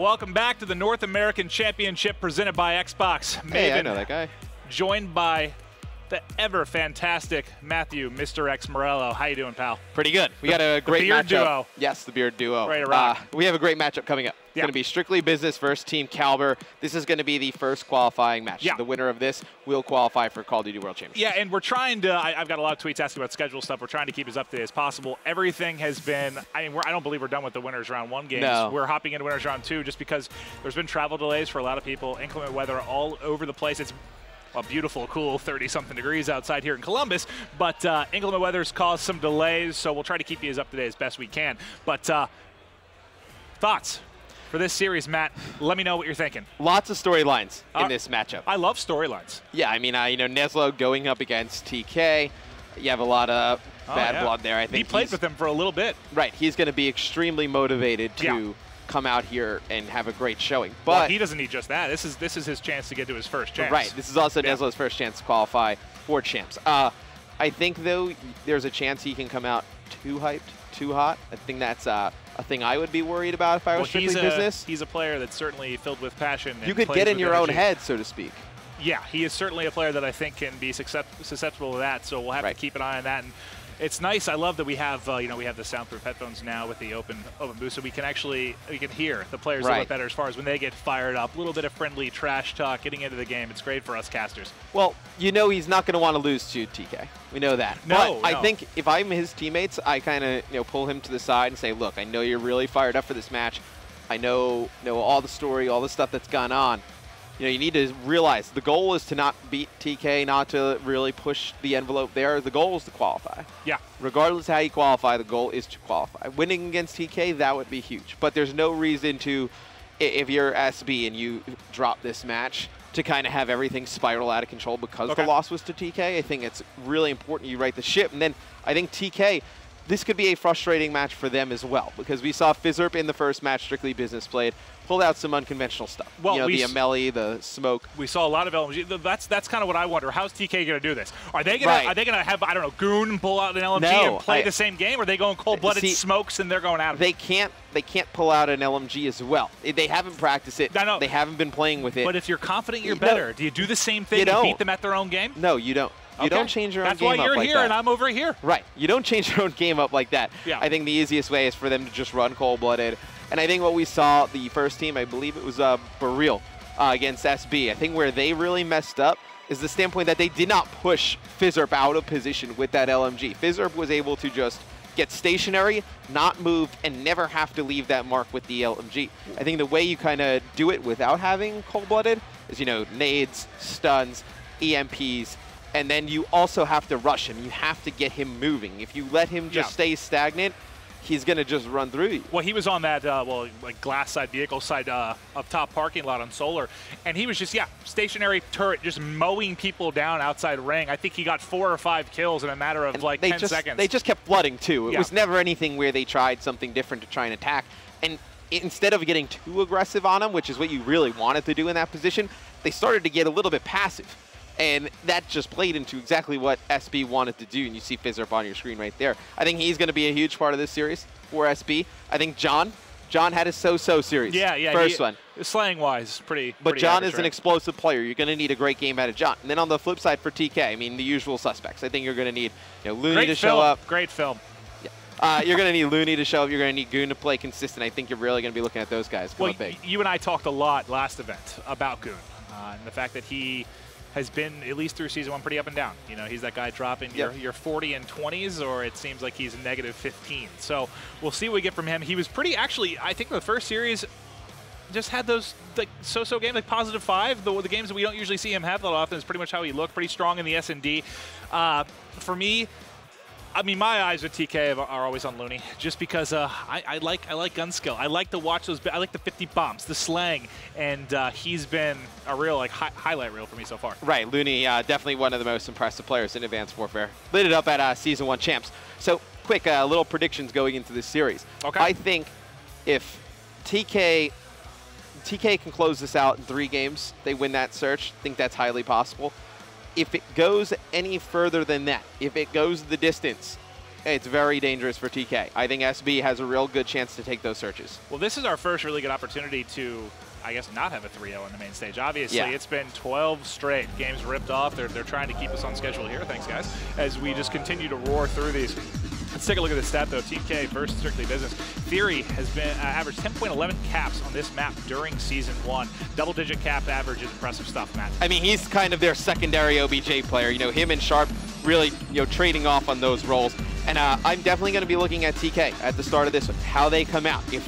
welcome back to the North American Championship presented by Xbox. Hey, Maven, I know that guy. Joined by the ever fantastic Matthew, Mr. X Morello. How you doing, pal? Pretty good. We got a great beard matchup. duo. Yes, the beard duo. Ready to rock. We have a great matchup coming up. It's Yeah. going to be strictly business versus Team Kaliber. This is going to be the first qualifying match. Yeah. The winner of this will qualify for Call of Duty World Championship. Yeah, and we're trying to, I've got a lot of tweets asking about schedule stuff. We're trying to keep as up to date as possible. Everything has been, I don't believe we're done with the Winners Round 1 games. No. We're hopping into Winners Round 2 just because there's been travel delays for a lot of people, inclement weather all over the place. It's a beautiful, cool 30-something degrees outside here in Columbus, but inclement weather's caused some delays, so we'll try to keep you as up to date as best we can. But thoughts for this series, Matt? Let me know what you're thinking. Lots of storylines in this matchup. I love storylines. Yeah, I mean, you know, Neslo going up against TK. You have a lot of bad blood there. I think he played with them for a little bit. Right, he's going to be extremely motivated to come out here and have a great showing. But well, he doesn't need just that. This is his chance to get to his first chance. Right. This is also Neslo's first chance to qualify for champs. I think, though, there's a chance he can come out too hyped, too hot. I think that's a thing I would be worried about if I was strictly business. He's a player that's certainly filled with passion. You could get in your own head, so to speak. Yeah, he is certainly a player that I think can be susceptible to that, so we'll have to keep an eye on that. And it's nice. I love that we have, we have the soundproof headphones now with the open booth, so we can hear the players a little bit better as far as when they get fired up. A little bit of friendly trash talk getting into the game. It's great for us casters. Well, you know he's not going to want to lose to TK. We know that. No, but I think if I'm his teammates, I kind of pull him to the side and say, look, I know you're really fired up for this match. I know all the story, all the stuff that's gone on. You know, you need to realize the goal is to not beat TK, not to really push the envelope there. The goal is to qualify. Yeah. Regardless of how you qualify, the goal is to qualify. Winning against TK, that would be huge. But there's no reason to, if you're SB and you drop this match, to kind of have everything spiral out of control because the loss was to TK. I think it's really important you right the ship. And then I think TK, this could be a frustrating match for them as well, because we saw Fizzerp in the first match, strictly business played, pulled out some unconventional stuff. Well, the Amelie, the smoke. We saw a lot of LMG. That's kind of what I wonder. How's TK going to do this? Are they going to have, I don't know, Goon pull out an LMG and play the same game? Or are they going cold-blooded smokes and they're going at it? They can't pull out an LMG as well. They haven't practiced it. I know. They haven't been playing with it. But if you're confident you're better, do you do the same thing and beat them at their own game? No, you don't. You don't change your own game up like that. That's why you're here and I'm over here. Right. You don't change your own game up like that. Yeah. I think the easiest way is for them to just run cold-blooded. And I think what we saw the first team, I believe it was Baril against SB, I think where they really messed up is the standpoint that they did not push Fizzerp out of position with that LMG. Fizzerp was able to just get stationary, not move, and never have to leave that mark with the LMG. I think the way you kind of do it without having cold-blooded is, nades, stuns, EMPs, and then you also have to rush him. You have to get him moving. If you let him just stay stagnant, he's going to just run through you. Well, he was on that, like glass side, vehicle side up top parking lot on Solar, and he was just, stationary turret, just mowing people down outside ring. I think he got 4 or 5 kills in a matter of 10 seconds. They just kept flooding, too. It was never anything where they tried something different to try and attack. And instead of getting too aggressive on him, which is what you really wanted to do in that position, they started to get a little bit passive. And that just played into exactly what SB wanted to do, and you see Fizzerp on your screen right there. I think he's going to be a huge part of this series for SB. I think John had his so-so series. First one. Slang-wise, pretty But John average, is an explosive player. You're going to need a great game out of John. And then on the flip side for TK, I mean, the usual suspects. I think you're going to need Looney to show up. Great film. You're going to need Looney to show up. You're going to need Goon to play consistent. I think you're really going to be looking at those guys come up big. You and I talked a lot last event about Goon and the fact that he has been, at least through Season 1, pretty up and down. He's that guy dropping your 40 and 20s, or it seems like he's negative 15. So we'll see what we get from him. He was pretty, actually, I think the first series just had those so-so games, like positive 5. The games that we don't usually see him have that often is pretty much how he looked, pretty strong in the S&D. For me, I mean, my eyes with TK are always on Looney, just because I like gun skill. I like to watch those. I like the 50 bombs, the slang, and he's been a real highlight reel for me so far. Right, Looney, definitely one of the most impressive players in Advanced Warfare. Lit it up at Season 1 champs. So, quick little predictions going into this series. Okay. I think if TK can close this out in 3 games, they win that search. I think that's highly possible. If it goes any further than that, if it goes the distance, it's very dangerous for TK. I think SB has a real good chance to take those searches. Well, this is our first really good opportunity to, I guess, not have a 3-0 in the main stage. Obviously, it's been 12 straight games ripped off. They're trying to keep us on schedule here. Thanks, guys. As we just continue to roar through these. Let's take a look at the stat, though. TK versus Strictly Business. Theory has been averaged 10.11 caps on this map during Season 1. Double-digit cap average is impressive stuff, Matt. I mean, he's kind of their secondary OBJ player. You know, him and Sharp really, trading off on those roles. And I'm definitely going to be looking at TK at the start of this one, how they come out. If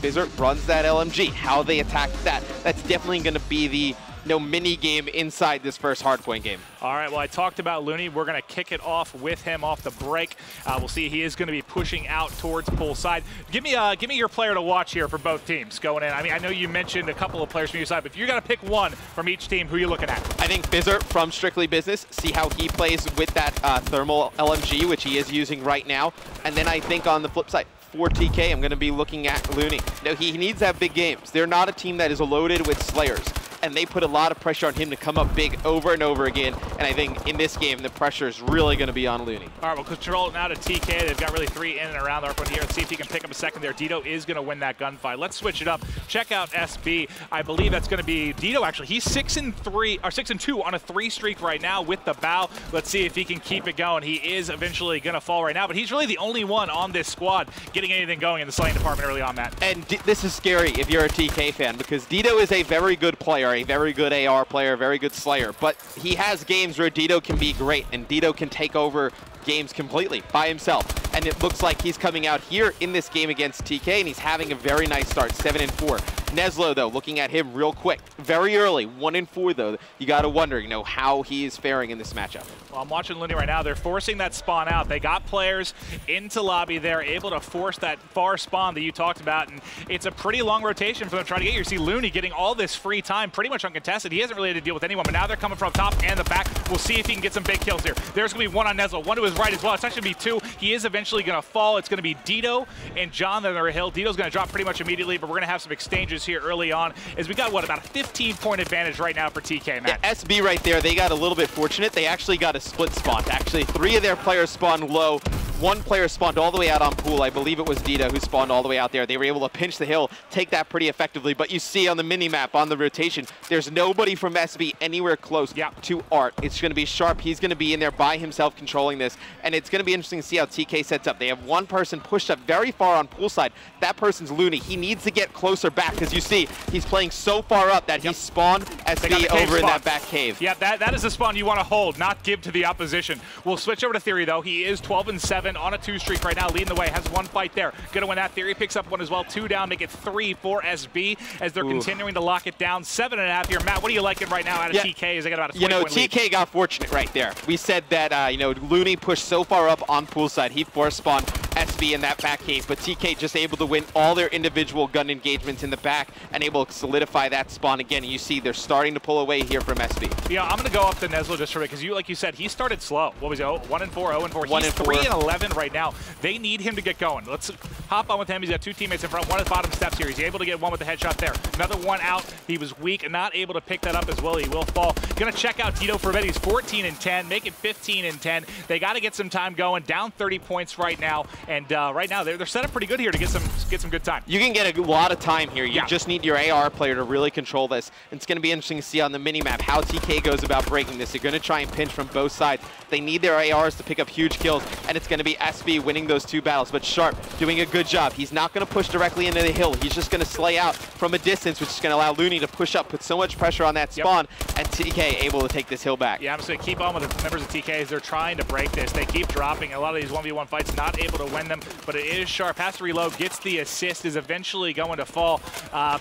Fizzard runs that LMG, how they attack that. That's definitely going to be the mini game inside this first Hardpoint game. All right, well, I talked about Looney. We're going to kick it off with him off the break. We'll see he is going to be pushing out towards pool side. Give me your player to watch here for both teams going in. I mean, I know you mentioned a couple of players from your side, but if you're going to pick one from each team, who are you looking at? I think Fizzard from Strictly Business, see how he plays with that thermal LMG, which he is using right now. And then I think on the flip side, for TK, I'm going to be looking at Looney. He needs to have big games. They're not a team that is loaded with Slayers, and they put a lot of pressure on him to come up big over and over again. And I think in this game, the pressure is really going to be on Looney. All right, we'll control it now to TK. They've got really 3 in and around the Hardpoint here. Let's see if he can pick up a second there. Dito is going to win that gunfight. Let's switch it up. Check out SB. I believe that's going to be Dito, actually. He's 6-2 on a 3 streak right now with the bow. Let's see if he can keep it going. He is eventually going to fall right now, but he's really the only one on this squad getting anything going in the slaying department early on, Matt. And this is scary if you're a TK fan, because Dito is a very good player, a very good AR player, a very good Slayer, but he has games where Dito can be great, and Dito can take over games completely by himself. And it looks like he's coming out here in this game against TK, and he's having a very nice start, 7-4. Neslo, though, looking at him real quick, very early, 1-4, though. You got to wonder, how he is faring in this matchup. Well, I'm watching Looney right now. They're forcing that spawn out. They got players into lobby. They're able to force that far spawn that you talked about, and it's a pretty long rotation for them trying to get here. You see Looney getting all this free time pretty much uncontested. He hasn't really had to deal with anyone, but now they're coming from top and the back. We'll see if he can get some big kills here. There's going to be one on Neslo, one to his right as well. It's actually going to be 2. He is eventually going to fall. It's going to be Dito and John on the hill. Dito's going to drop pretty much immediately, but we're going to have some exchanges here early on as we got, about a 15-point advantage right now for TK, Matt. Yeah, SB right there, they got a little bit fortunate. They actually got a split spawn. Actually, 3 of their players spawned low. 1 player spawned all the way out on pool. I believe it was Dita who spawned all the way out there. They were able to pinch the hill, take that pretty effectively. But you see on the mini-map, on the rotation, there's nobody from SB anywhere close to Art. It's going to be Sharp. He's going to be in there by himself controlling this. And it's going to be interesting to see how TK sets up. They have 1 person pushed up very far on pool side. That person's Looney. He needs to get closer back because you see he's playing so far up that he spawned SB over in that back cave. Yeah, that is the spawn you want to hold, not give to the opposition. We'll switch over to Theory, though. He is 12-7 on a 2 streak right now, leading the way, has 1 fight there. Gonna win that. Theory picks up 1 as well, 2 down, make it 3 for SB as they're continuing to lock it down. 7.5 here. Matt, what are you liking right now out of TK as they got about a 20-point lead? TK got fortunate right there. We said that, Looney pushed so far up on poolside, he force spawned SB in that back cave, but TK just able to win all their individual gun engagements in the back and able to solidify that spawn again. And you see they're starting to pull away here from SB. Yeah, I'm going to go up to Neslo just for it, because like you said, he started slow. What was it? 1-4, 0-4. He's 3-11 right now. They need him to get going. Let's hop on with him. He's got 2 teammates in front. 1 at the bottom steps here. He's able to get 1 with the headshot there. Another 1 out. He was weak and not able to pick that up as well. He will fall. Going to check out Dito for a bit. He's 14-10. Make it 15-10. They got to get some time going. Down 30 points right now. And right now, they're set up pretty good here to get some good time. You can get a lot of time here. You just need your AR player to really control this. It's going to be interesting to see on the mini-map how TK goes about breaking this. They're going to try and pinch from both sides. They need their ARs to pick up huge kills, and it's going to be SB winning those 2 battles. But Sharp doing a good job. He's not going to push directly into the hill. He's just going to slay out from a distance, which is going to allow Looney to push up, put so much pressure on that spawn, and TK able to take this hill back. Yeah, I'm just going to keep on with the members of TK as they're trying to break this. They keep dropping. A lot of these 1v1 fights, not able to win them, but it is Sharp. Has to reload, gets the assist, is eventually going to fall.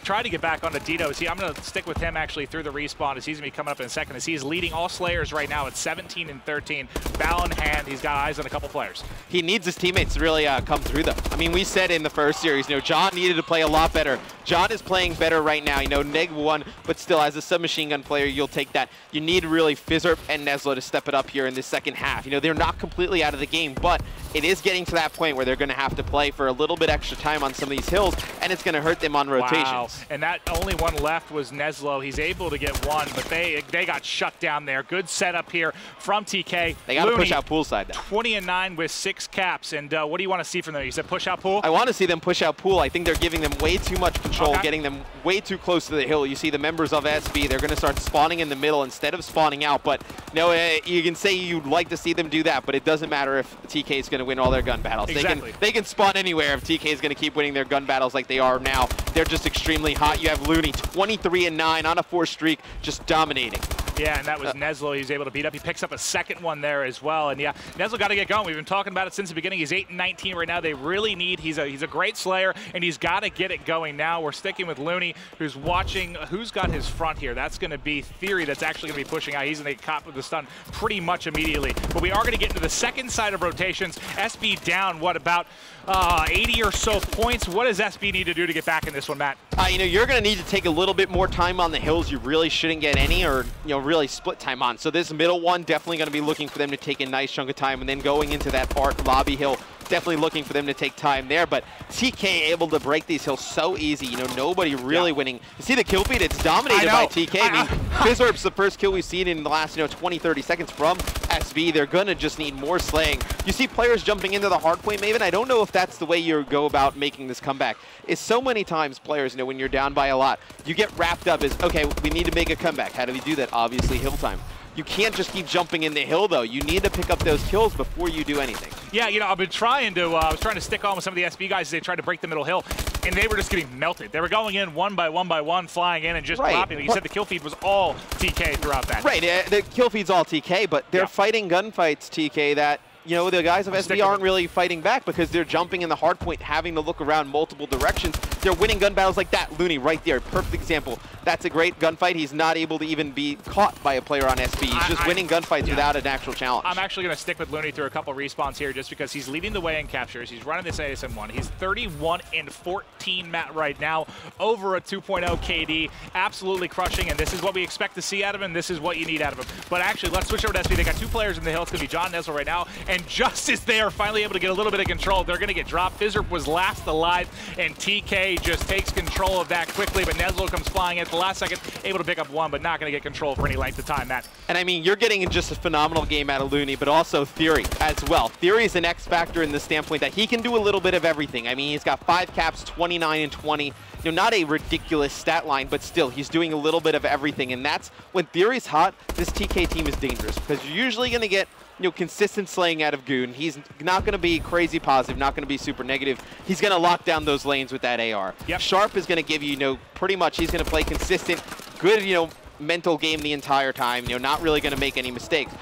Try to get back onto Dito. See, I'm going to stick with him actually through the respawn as he's going to be coming up in a second, as he's leading all Slayers right now at 17-13. Bow in hand. He's got eyes on a couple players. He needs his teammates to really come through, though. I mean, we said in the first series, John needed to play a lot better. John is playing better right now, -1, but still, as a submachine gun player, you'll take that. You need really Fizzerp and Neslo to step it up here in the second half. They're not completely out of the game, but it is getting to that point where they're going to have to play for a little bit extra time on some of these hills, and it's going to hurt them on rotations. Wow. And that only one left was Neslo. He's able to get one, but they got shut down there. Good setup here from TK. They got to push out poolside now. 20-9 with 6 caps. And what do you want to see from them? You said push out pool? I want to see them push out pool. I think they're giving them way too much control, getting them way too close to the hill. You see the members of SB, they're going to start spawning in the middle instead of spawning out. But no, you can say you'd like to see them do that, but it doesn't matter if TK is going to win all their gun battles. Exactly. They can spawn anywhere if TK is going to keep winning their gun battles like they are now. They're just extremely hot. You have Looney, 23-9 on a 4 streak, just dominating. Yeah, and that was Neslo he was able to beat up. He picks up a second one there as well. And yeah, Neslo got to get going. We've been talking about it since the beginning. He's 8-19 right now. They really need, he's a great slayer, and he's got to get it going now. We're sticking with Looney, who's watching, who's got his front here. That's going to be Theory that's actually going to be pushing out. He's going to get caught with the stun pretty much immediately. But we are going to get into the second side of rotations. SB down, what, about 80 or so points. What does SB need to do to get back in this one, Matt? You know, you're going to need to take a little bit more time on the hills. You really shouldn't get any, or, you know, really split time on. So this middle one, definitely going to be looking for them to take a nice chunk of time, and then going into that art lobby hill, definitely looking for them to take time there. But TK able to break these hills so easy. You know, nobody really winning. You see the kill feed? It's dominated by TK. I mean, Fizzorp's the first kill we've seen in the last, 20, 30 seconds from SB. They're going to just need more slaying. You see players jumping into the hardpoint, Maven. I don't know if that's the way you go about making this comeback. It's so many times players, when you're down by a lot, you get wrapped up as, okay, we need to make a comeback. How do we do that? Obviously, hill time. You can't just keep jumping in the hill, though. You need to pick up those kills before you do anything. Yeah, I've been trying to, I was trying to stick on with some of the SB guys as they tried to break the middle hill, and they were just getting melted. They were going in one by one, flying in and just dropping. Like you said, the kill feed was all TK throughout that. Right, the kill feed's all TK, but they're fighting gunfights, TK, that the guys of SB aren't really fighting back because they're jumping in the hardpoint, having to look around multiple directions. They're winning gun battles like that. Looney right there, perfect example. That's a great gunfight. He's not able to even be caught by a player on SB. He's just winning gunfights without an actual challenge. I'm actually going to stick with Looney through a couple respawns here just because he's leading the way in captures. He's running this ASM1. He's 31-14, Matt, right now, over a 2.0 KD. Absolutely crushing, and this is what we expect to see out of him. This is what you need out of him. But actually, let's switch over to SB. They got 2 players in the hill. It's going to be John Neslo right now, and just as they are finally able to get a little bit of control, they're going to get dropped. Fizzorp was last alive, and TK just takes control of that quickly, but Neslo comes flying in at the last second, able to pick up one, but not going to get control for any length of time, Matt. And I mean, you're getting just a phenomenal game out of Looney, but also Theory as well. Theory is an X factor in the standpoint that he can do a little bit of everything. I mean, he's got 5 caps, 29 and 20. Not a ridiculous stat line, but still, he's doing a little bit of everything, and that's when Theory's hot, this TK team is dangerous because you're usually going to get consistent slaying out of Goon. He's not going to be crazy positive, not going to be super negative. He's going to lock down those lanes with that AR. Yep. Sharp is going to give you, pretty much he's going to play consistent, good, mental game the entire time, not really going to make any mistakes.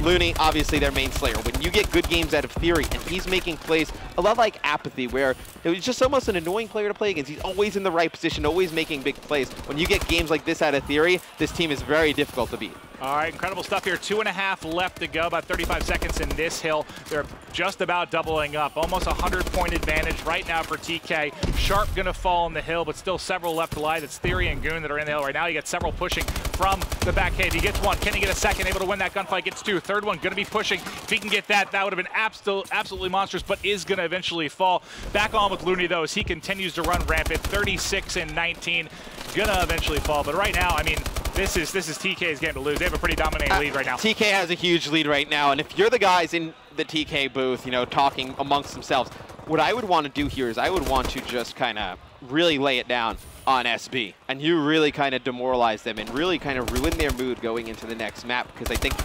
Looney, obviously their main slayer. When you get good games out of Theory, and he's making plays a lot like Apathy, where it was just almost an annoying player to play against. He's always in the right position, always making big plays. When you get games like this out of Theory, this team is very difficult to beat. All right, incredible stuff here. 2.5 left to go, about 35 seconds in this hill. They're just about doubling up. Almost a 100-point advantage right now for TK. Sharp gonna fall in the hill, but still several left to lie. It's Theory and Goon that are in the hill right now. You get several pushing from the back cave. He gets one. Can he get a second? Able to win that gunfight, gets 2. Third one gonna be pushing. If he can get that, that would have been absolutely monstrous, but is gonna eventually fall. Back on with Looney though, as he continues to run rampant. 36-19, gonna eventually fall. But right now, I mean, this is TK's game to lose. They have a pretty dominating lead right now. TK has a huge lead right now, and if you're the guys in the TK booth, talking amongst themselves, what I would want to do here is I would want to just kind of really lay it down on SB, and you really kind of demoralize them and really kind of ruin their mood going into the next map, because I think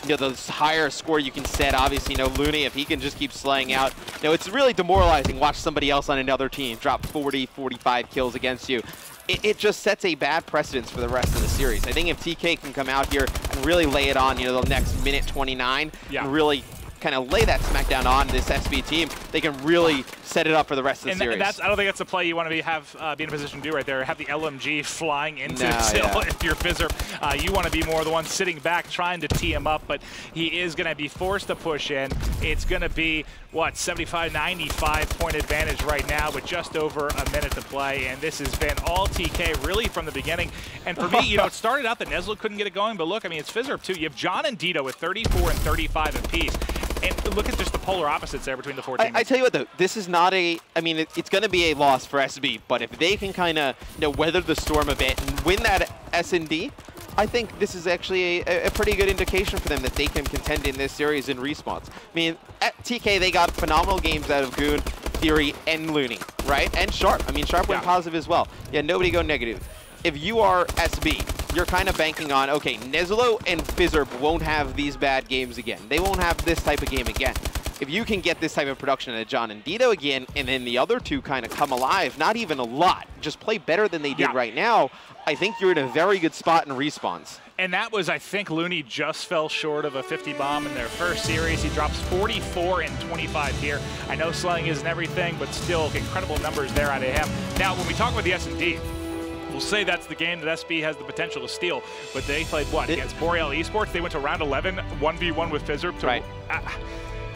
the higher score you can set, obviously, Looney, if he can just keep slaying out, it's really demoralizing. Watch somebody else on another team drop 40, 45 kills against you. It just sets a bad precedence for the rest of the series. I think if TK can come out here and really lay it on, the next minute 29, and really kind of lay that smackdown on this SB team, they can really set it up for the rest of the series. I don't think that's a play you want to be in a position to do right there. Have the LMG flying into this hill if you're Fizzorp. You want to be more the one sitting back trying to tee him up, but he is going to be forced to push in. It's going to be, what, 75, 95 point advantage right now with just over a minute to play, and this has been all TK really from the beginning. And for me, it started out that Neslo couldn't get it going, but look, I mean, it's Fizzorp too. You have John and Dito with 34 and 35 apiece. And look at just the polar opposites there between the 4 teams. I tell you what, though, this is not a, I mean, it's going to be a loss for SB, but if they can kind of, weather the storm a bit and win that S&D, I think this is actually a pretty good indication for them that they can contend in this series in Response. I mean, at TK, they got phenomenal games out of Goon, Theory, and Looney, right? And Sharp. I mean, Sharp went positive as well. Yeah, nobody go negative. If you are SB, you're kind of banking on, okay, Nezlo and Fizzerb won't have these bad games again. They won't have this type of game again. If you can get this type of production at John and Dito again, and then the other two kind of come alive, not even a lot, just play better than they did right now, I think you're in a very good spot in Response. And that was, I think, Looney just fell short of a 50 bomb in their first series. He drops 44 and 25 here. I know slaying isn't everything, but still incredible numbers there out of him. Now, when we talk about the S&D, we'll say that's the game that SB has the potential to steal, but they played what? Against Boreal Esports? They went to round 11, 1v1 with Fizzerb. Right.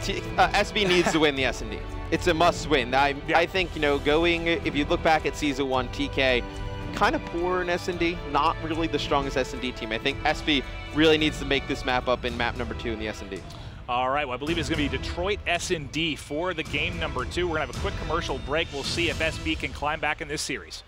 SB needs to win the S&D. It's a must win. I think, going, if you look back at Season 1, TK, kind of poor in S&D, not really the strongest S&D team. I think SB really needs to make this map up in map number 2 in the S&D. All right, well, I believe it's going to be Detroit S&D for the game number 2. We're going to have a quick commercial break. We'll see if SB can climb back in this series.